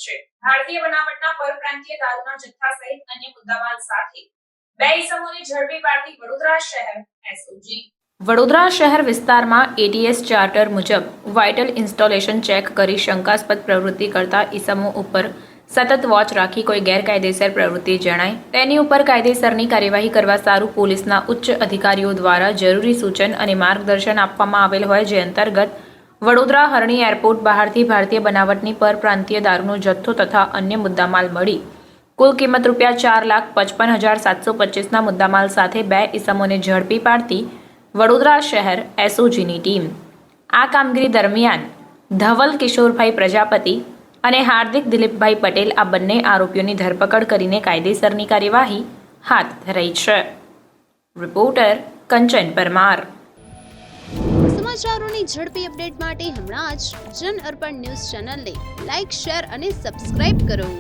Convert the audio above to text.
છે। ભારતીય બનાવટના પરપ્રાંતીય દારૂના જથ્થા સહિત અન્ય મુદ્દામાલ સાથે બે ઇસમોને ઝડપી પાડતી વડોદરા શહેર એસઓજી। વડોદરા શહેર વિસ્તારમાં એટીએસ ચાર્ટર મુજબ વાઇટલ ઇન્સ્ટોલેશન ચેક કરી શંકાસ્પદ પ્રવૃત્તિ કરતા ઇસમો ઉપર સતત વોચ રાખી કોઈ ગેરકાયદેસર પ્રવૃત્તિ જણાય તેની ઉપર કાયદેસરની કાર્યવાહી કરવા સારું પોલીસના ઉચ્ચ અધિકારીઓ દ્વારા જરૂરી સૂચન અને માર્ગદર્શન આપવામાં આવેલ હોય, જે અંતર્ગત વડોદરા હરણી એરપોર્ટ બહારથી ભારતીય બનાવટની પરપ્રાંતીય દારૂનો જથ્થો તથા અન્ય મુદ્દામાલ મળી કુલ કિંમત ₹4,55,725ના મુદ્દામાલ સાથે બે ઇસમોને ઝડપી પાડતી વડોદરા શહેર એસઓજીની ટીમ આ કામગીરી દરમિયાન ધવલ કિશોરભાઈ પ્રજાપતિ અને હાર્દિક દિલીપભાઈ પટેલ આ બંને આરોપીઓની ધરપકડ કરીને કાયદેસરની કાર્યવાહી હાથ ધરાઈ છે। રિપોર્ટર કંચન પરમાર। સમાચારોની ઝડપી અપડેટ માટે હમણાં જ જન અર્પણ ન્યૂઝ ચેનલને લાઇક, શેર અને સબસ્ક્રાઇબ કરો।